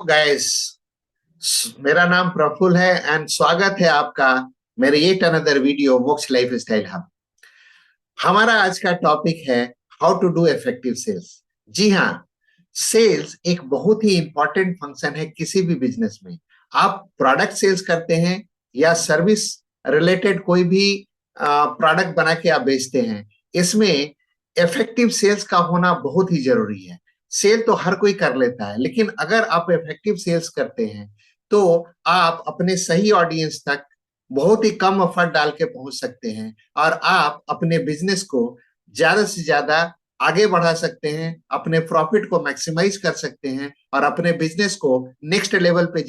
Guys, मेरा नाम प्रफुल्ल है एंड स्वागत है आपका मेरे yet another video Moksha life style hub. हमारा आज का टॉपिक है how to do effective sales. जी हाँ, सेल्स एक बहुत ही इंपॉर्टेंट फंक्शन है किसी भी बिजनेस में। आप प्रोडक्ट सेल्स करते हैं या सर्विस रिलेटेड कोई भी प्रोडक्ट बना के आप बेचते हैं, इसमें इफेक्टिव सेल्स का होना बहुत ही जरूरी है। सेल तो हर कोई कर लेता है, लेकिन अगर आप इफेक्टिव सेल्स करते हैं तो आप अपने सही ऑडियंस तक बहुत ही कम एफर्ट डाल के पहुंच सकते हैं और आप अपने बिजनेस को ज्यादा से ज्यादा आगे बढ़ा सकते हैं, अपने प्रॉफिट को मैक्सिमाइज कर सकते हैं और अपने बिजनेस को नेक्स्ट लेवल पे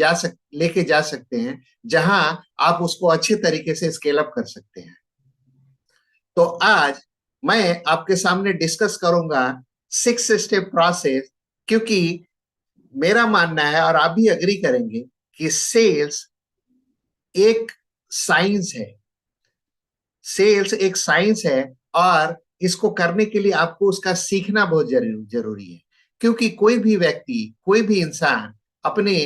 लेके जा सकते हैं, जहां आप उसको अच्छे तरीके से स्केल अप कर सकते हैं। तो आज मैं आपके सामने डिस्कस करूंगा 6 स्टेप प्रोसेस, क्योंकि मेरा मानना है और आप भी अग्री करेंगे कि सेल्स एक साइंस है। सेल्स एक साइंस है और इसको करने के लिए आपको उसका सीखना बहुत जरूरी है। क्योंकि कोई भी व्यक्ति, कोई भी इंसान अपने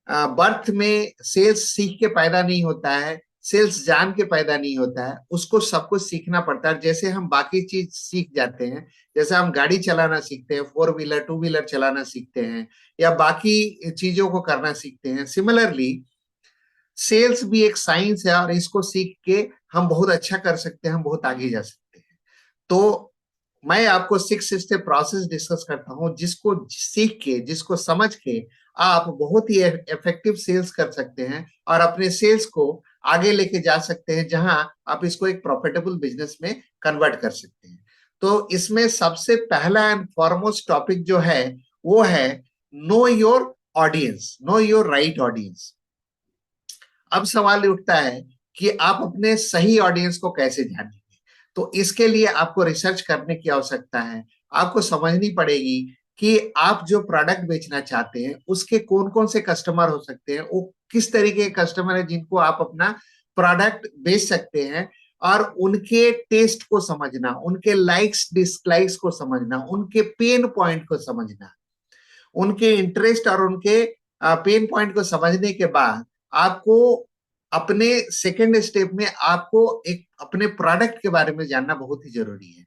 बर्थ में सेल्स सीख के पैदा नहीं होता है, सेल्स जान के पैदा नहीं होता है। उसको सब कुछ सीखना पड़ता है। जैसे हम बाकी चीज सीख जाते हैं, जैसे हम गाड़ी चलाना सीखते हैं, 4 व्हीलर 2 व्हीलर चलाना सीखते हैं या बाकी चीजों को करना सीखते हैं, सिमिलरली सेल्स भी एक साइंस है और इसको सीख के हम बहुत अच्छा कर सकते हैं, हम बहुत आगे जा सकते हैं। तो मैं आपको 6 स्टेप प्रोसेस डिस्कस करता हूं, जिसको सीख के, जिसको समझ के आप बहुत ही इफेक्टिव सेल्स कर सकते हैं और अपने सेल्स को आगे लेके जा सकते हैं, जहां आप इसको एक प्रॉफिटेबल बिजनेस में कन्वर्ट कर सकते हैं। तो इसमें सबसे पहला एंड फॉरमोस्ट टॉपिक जो है वो है know your audience, know your right audience. अब सवाल उठता है कि आप अपने सही ऑडियंस को कैसे जानेंगे। तो इसके लिए आपको रिसर्च करने की आवश्यकता है। आपको समझनी पड़ेगी कि आप जो प्रोडक्ट बेचना चाहते हैं उसके कौन कौन से कस्टमर हो सकते हैं, वो किस तरीके के कस्टमर है जिनको आप अपना प्रोडक्ट बेच सकते हैं, और उनके टेस्ट को समझना, उनके लाइक्स डिसलाइक्स को समझना, उनके पेन पॉइंट को समझना, उनके इंटरेस्ट और उनके पेन पॉइंट को समझने के बाद आपको अपने सेकेंड स्टेप में आपको एक अपने प्रोडक्ट के बारे में जानना बहुत ही जरूरी है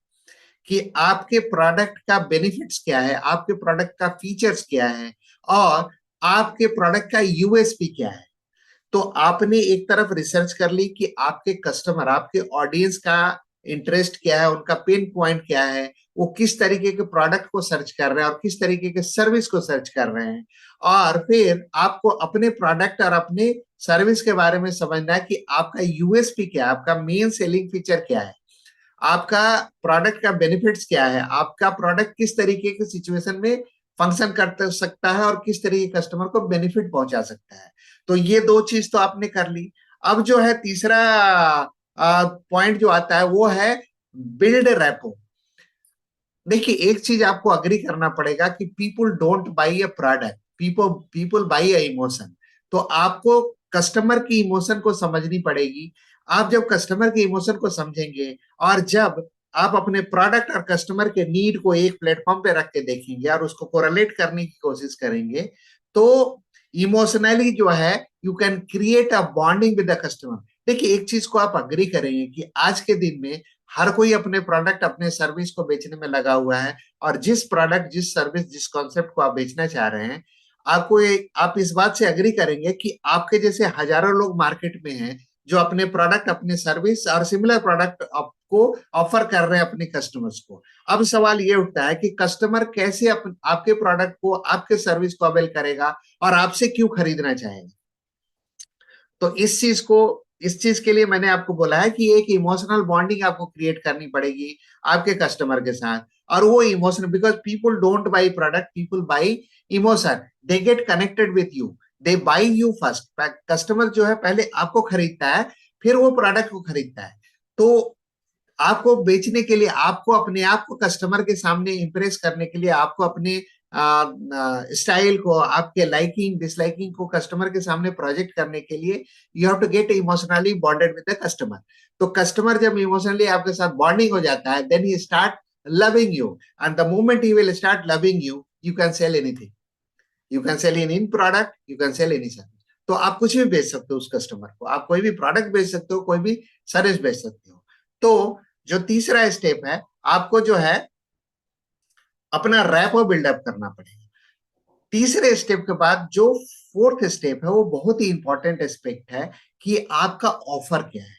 कि आपके प्रोडक्ट का बेनिफिट्स क्या है, आपके प्रोडक्ट का फीचर्स क्या है और आपके प्रोडक्ट का यूएसपी क्या है। तो आपने एक तरफ रिसर्च कर ली कि आपके कस्टमर, आपके ऑडियंस का इंटरेस्ट क्या है, उनका पेन पॉइंट क्या है, वो किस तरीके के प्रोडक्ट को सर्च कर रहे हैं और किस तरीके के सर्विस को सर्च कर रहे हैं। और फिर आपको अपने प्रोडक्ट और अपने सर्विस के बारे में समझना है कि आपका यूएसपी क्या है, आपका मेन सेलिंग फीचर क्या है, आपका प्रोडक्ट का बेनिफिट्स क्या है, आपका प्रोडक्ट किस तरीके के सिचुएशन में फंक्शन कर सकता है और किस तरीके कस्टमर को बेनिफिट पहुंचा सकता है। तो ये दो चीज तो आपने कर ली। अब जो है तीसरा पॉइंट जो आता है वो है बिल्ड रैपो। देखिए, एक चीज आपको अग्री करना पड़ेगा कि people don't buy a product, people people by a emotion. तो आपको कस्टमर की इमोशन को समझनी पड़ेगी। आप जब कस्टमर के इमोशन को समझेंगे और जब आप अपने प्रोडक्ट और कस्टमर के नीड को एक प्लेटफॉर्म पे रख के देखेंगे और उसको कोरिलेट करने की कोशिश करेंगे, तो इमोशनली जो है you can create a bonding with the customer. देखिए, एक चीज को आप अग्री करेंगे कि आज के दिन में हर कोई अपने प्रोडक्ट, अपने सर्विस को बेचने में लगा हुआ है, और जिस प्रोडक्ट, जिस सर्विस, जिस कॉन्सेप्ट को आप बेचना चाह रहे हैं, आप इस बात से अग्री करेंगे कि आपके जैसे हजारों लोग मार्केट में हैं जो अपने प्रोडक्ट, अपने सर्विस और सिमिलर प्रोडक्ट आपको ऑफर कर रहे हैं अपने कस्टमर्स को। अब सवाल ये उठता है कि कस्टमर कैसे आपके प्रोडक्ट को, आपके सर्विस को अवेल करेगा और आपसे क्यों खरीदना चाहेगा। तो इस चीज के लिए मैंने आपको बोला है कि एक इमोशनल बॉन्डिंग आपको क्रिएट करनी पड़ेगी आपके कस्टमर के साथ। और वो emotion, because people don't buy product, people by emotion. They get connected with you, they by you first. Customer जो है पहले आपको खरीदता है, फिर वो प्रोडक्ट को खरीदता है। तो आपको बेचने के लिए, आपको अपने आप को कस्टमर के सामने इंप्रेस करने के लिए, आपको अपने स्टाइल को, आपके लाइकिंग डिसलाइकिंग को कस्टमर के सामने प्रोजेक्ट करने के लिए you have to get emotionally bonded with the customer. तो कस्टमर जब इमोशनली आपके साथ बॉन्डिंग हो जाता है, then he start loving you, and the moment he will start loving you, you can sell anything. You can sell in product, you can sell any service. तो आप कुछ भी बेच सकते हो उस कस्टमर को, आप कोई भी प्रोडक्ट बेच सकते हो, कोई भी सर्विस बेच सकते हो। तो जो तीसरा स्टेप है, आपको जो है अपना रैपो बिल्डअप करना पड़ेगा। तीसरे स्टेप के बाद जो फोर्थ स्टेप है वो बहुत ही इंपॉर्टेंट एस्पेक्ट है कि आपका ऑफर क्या है।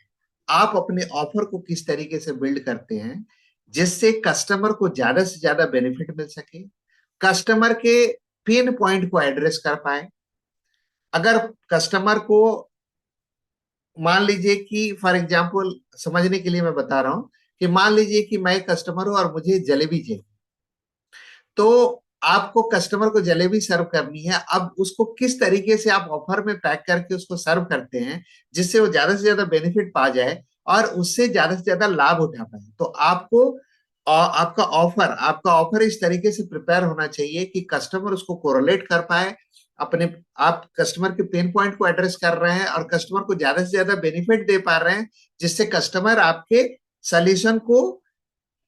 आप अपने ऑफर को किस तरीके से बिल्ड करते हैं जिससे कस्टमर को ज्यादा से ज्यादा बेनिफिट मिल सके, कस्टमर के पेन पॉइंट को एड्रेस कर पाए। अगर कस्टमर को, मान लीजिए कि फॉर एग्जांपल समझने के लिए मैं बता रहा हूं कि मान लीजिए कि मैं कस्टमर हूं और मुझे जलेबी चाहिए, तो आपको कस्टमर को जलेबी सर्व करनी है। अब उसको किस तरीके से आप ऑफर में पैक करके उसको सर्व करते हैं जिससे वो ज्यादा से ज्यादा बेनिफिट पा जाए और उससे ज्यादा से ज्यादा लाभ उठा पाए। तो आपको आपका ऑफर इस तरीके से प्रिपेयर होना चाहिए कि कस्टमर उसको कोरिलेट कर पाए अपने। आप कस्टमर के पेन पॉइंट को एड्रेस कर रहे हैं और कस्टमर को ज्यादा से ज्यादा बेनिफिट दे पा रहे हैं जिससे कस्टमर आपके सोल्यूशन को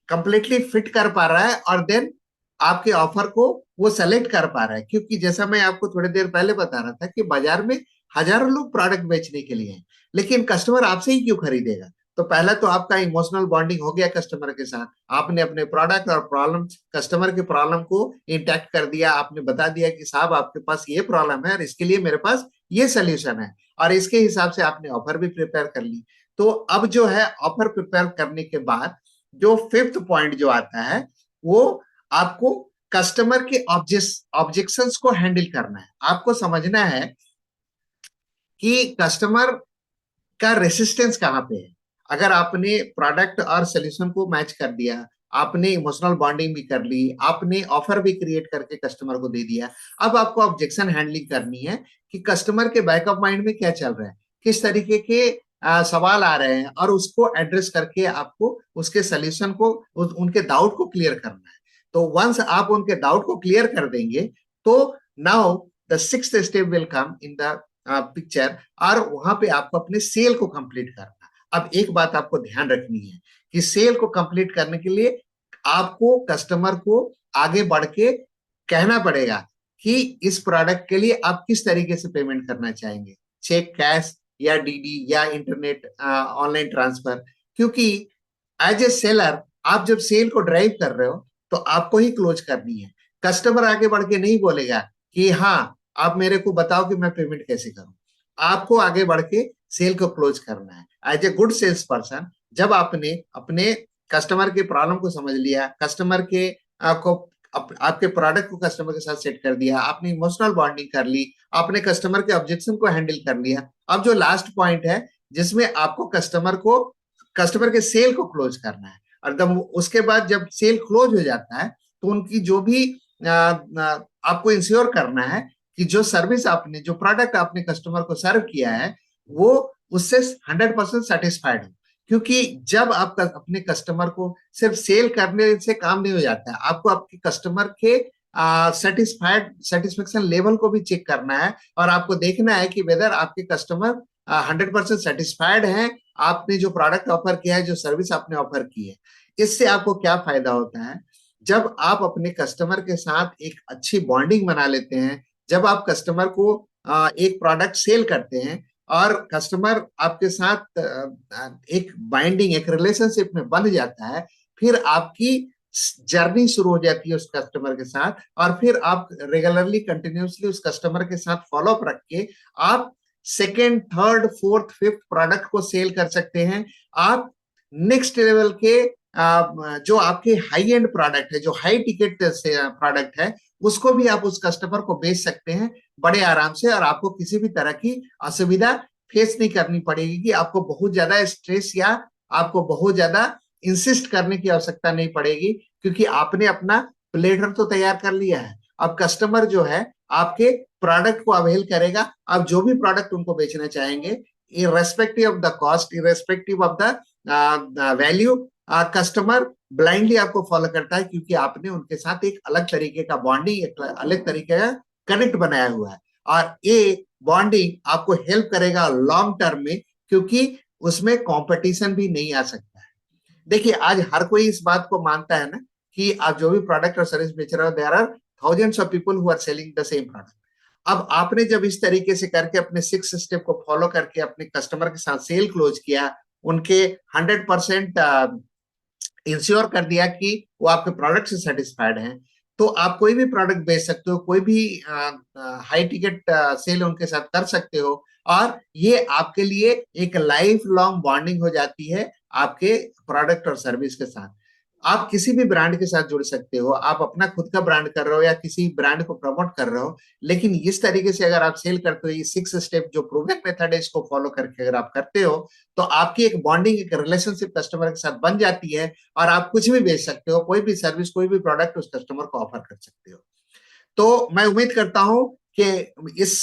कंप्लीटली फिट कर पा रहा है और देन आपके ऑफर को वो सेलेक्ट कर पा रहा है। क्योंकि जैसा मैं आपको थोड़ी देर पहले बता रहा था कि बाजार में हजारों लोग प्रोडक्ट बेचने के लिए हैं, लेकिन कस्टमर आपसे ही क्यों खरीदेगा? तो पहला तो आपका इमोशनल बॉन्डिंग हो गया कस्टमर के साथ, आपने अपने प्रोडक्ट और प्रॉब्लम, कस्टमर के प्रॉब्लम को इंटैक्ट कर दिया, आपने बता दिया कि साहब आपके पास ये प्रॉब्लम है और इसके लिए मेरे पास ये सोल्यूशन है, और इसके हिसाब से आपने ऑफर भी प्रिपेयर कर ली। तो अब जो है ऑफर प्रिपेयर करने के बाद जो फिफ्थ पॉइंट जो आता है वो आपको कस्टमर के ऑब्जेक्शंस को हैंडल करना है। आपको समझना है कि कस्टमर का रेसिस्टेंस कहाँ पे है। अगर आपने प्रोडक्ट और सोल्यूशन को मैच कर दिया, आपने इमोशनल बॉन्डिंग भी कर ली, आपने ऑफर भी क्रिएट करके कस्टमर को दे दिया, अब आपको ऑब्जेक्शन हैंडलिंग करनी है कि कस्टमर के बैक ऑफ माइंड में क्या चल रहा है, किस तरीके के सवाल आ रहे हैं, और उसको एड्रेस करके आपको उसके सोल्यूशन को, उनके डाउट को क्लियर करना है। तो वंस आप उनके डाउट को क्लियर कर देंगे तो now the sixth step will come in the picture, और वहां पे आपको अपने सेल को कंप्लीट करना। अब एक बात आपको ध्यान रखनी है कि सेल को कंप्लीट करने के लिए आपको कस्टमर को आगे बढ़ के कहना पड़ेगा कि इस प्रोडक्ट के लिए आप किस तरीके से पेमेंट करना चाहेंगे, चेक, कैश या डीडी या इंटरनेट ऑनलाइन ट्रांसफर। क्योंकि एज ए सेलर आप जब सेल को ड्राइव कर रहे हो तो आपको ही क्लोज करनी है। कस्टमर आगे बढ़ के नहीं बोलेगा कि हाँ आप मेरे को बताओ कि मैं पेमेंट कैसे करूं। आपको आगे बढ़ के सेल को क्लोज करना है। As a good sales person, जब आपने अपने कस्टमर के प्रॉब्लम को समझ लिया, कस्टमर के आपको आपके प्रोडक्ट को कस्टमर के साथ सेट कर दिया, आपने इमोशनल बॉन्डिंग कर ली, आपने कस्टमर के ऑब्जेक्शन को हैंडल कर लिया, अब जो लास्ट पॉइंट है जिसमें आपको कस्टमर के सेल को क्लोज करना है। और जब उसके बाद जब सेल क्लोज हो जाता है तो उनकी जो भी आपको इंश्योर करना है कि जो सर्विस आपने, जो प्रोडक्ट आपने कस्टमर को सर्व किया है वो उससे 100% सेटिस्फाइड हो। क्योंकि जब आप अपने कस्टमर को, सिर्फ सेल करने से काम नहीं हो जाता है, आपको आपके कस्टमर के सेटिस्फेक्शन लेवल को भी चेक करना है और आपको देखना है कि वेदर आपके कस्टमर 100% सेटिस्फाइड हैं आपने जो प्रोडक्ट ऑफर किया है, जो सर्विस आपने ऑफर की है। इससे आपको क्या फायदा होता है? जब आप अपने कस्टमर के साथ एक अच्छी बॉन्डिंग बना लेते हैं, जब आप कस्टमर को एक प्रोडक्ट सेल करते हैं और कस्टमर आपके साथ एक बाइंडिंग, एक रिलेशनशिप में बंध जाता है, फिर आपकी जर्नी शुरू हो जाती है उस कस्टमर के साथ, और फिर आप रेगुलरली कंटिन्यूसली उस कस्टमर के साथ फॉलोअप रख के आप second, third, fourth, fifth product को सेल कर सकते हैं। आप नेक्स्ट लेवल के जो आपके हाई एंड प्रोडक्ट है, जो हाई टिकट से प्रोडक्ट है, उसको भी आप उस कस्टमर को बेच सकते हैं बड़े आराम से, और आपको किसी भी तरह की असुविधा फेस नहीं करनी पड़ेगी कि आपको बहुत ज्यादा स्ट्रेस या आपको बहुत ज्यादा इंसिस्ट करने की आवश्यकता नहीं पड़ेगी, क्योंकि आपने अपना प्लेटर तो तैयार कर लिया है। अब कस्टमर जो है आपके प्रोडक्ट को अवेल करेगा। अब जो भी प्रोडक्ट उनको बेचना चाहेंगे, irrespective of the cost, irrespective of the value, customer blindly आपको फॉलो करता है, क्योंकि आपने उनके साथ एक अलग तरीके का बॉन्डिंग, एक अलग तरीके का कनेक्ट बनाया हुआ है। और ये बॉन्डिंग आपको हेल्प करेगा लॉन्ग टर्म में, क्योंकि उसमें कंपटीशन भी नहीं आ सकता है। देखिए आज हर कोई इस बात को मानता है ना कि आप जो भी प्रोडक्ट और सर्विस बेच रहे हो, there are thousands of people who are selling the same product. अब आपने जब इस तरीके से करके अपने 6 स्टेप को फॉलो करके अपने कस्टमर के साथ सेल क्लोज किया, उनके 100% इंश्योर कर दिया कि वो आपके प्रोडक्ट से सेटिस्फाइड हैं, तो आप कोई भी प्रोडक्ट बेच सकते हो, कोई भी हाई टिकट सेल उनके साथ कर सकते हो, और ये आपके लिए एक लाइफ लॉन्ग बॉन्डिंग हो जाती है आपके प्रोडक्ट और सर्विस के साथ। आप किसी भी ब्रांड के साथ जुड़ सकते हो, आप अपना खुद का ब्रांड कर रहे हो या किसी ब्रांड को प्रमोट कर रहे हो, लेकिन इस तरीके से अगर आप सेल करते हो, ये 6 स्टेप जो प्रूवन मेथड है, इसको फॉलो करके अगर आप करते हो, तो आपकी एक बॉन्डिंग, एक रिलेशनशिप कस्टमर के साथ बन जाती है, और आप कुछ भी बेच सकते हो, कोई भी सर्विस, कोई भी प्रोडक्ट उस कस्टमर को ऑफर कर सकते हो। तो मैं उम्मीद करता हूं कि इस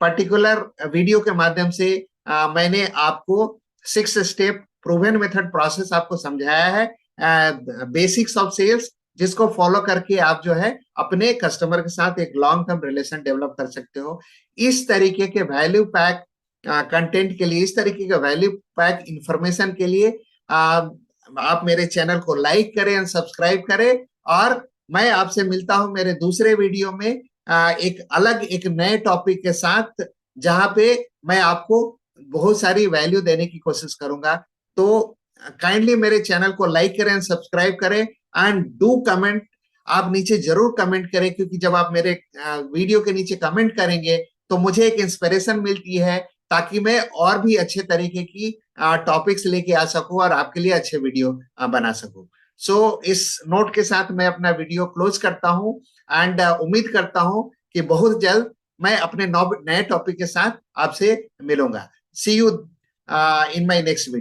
पर्टिकुलर वीडियो के माध्यम से मैंने आपको 6 स्टेप प्रूवन मेथड प्रोसेस आपको समझाया है, बेसिक्स ऑफ सेल्स, जिसको फॉलो करके आप जो है अपने कस्टमर के साथ एक लॉन्ग टर्म रिलेशन डेवलप कर सकते हो। इस तरीके के वैल्यू पैक कंटेंट के लिए, इस तरीके का वैल्यू पैक इंफॉर्मेशन के लिए आप मेरे चैनल को लाइक करें एंड सब्सक्राइब करें, और मैं आपसे मिलता हूं मेरे दूसरे वीडियो में एक अलग, एक नए टॉपिक के साथ, जहां पे मैं आपको बहुत सारी वैल्यू देने की कोशिश करूंगा। तो काइंडली मेरे चैनल को लाइक करें, सब्सक्राइब करें, एंड डू कमेंट। आप नीचे जरूर कमेंट करें, क्योंकि जब आप मेरे वीडियो के नीचे कमेंट करेंगे तो मुझे एक इंस्पिरेशन मिलती है, ताकि मैं और भी अच्छे तरीके की टॉपिक्स लेके आ सकूं और आपके लिए अच्छे वीडियो बना सकूं। सो इस नोट के साथ मैं अपना वीडियो क्लोज करता हूं, एंड उम्मीद करता हूं कि बहुत जल्द मैं अपने नए टॉपिक के साथ आपसे मिलूंगा। See you in my next video.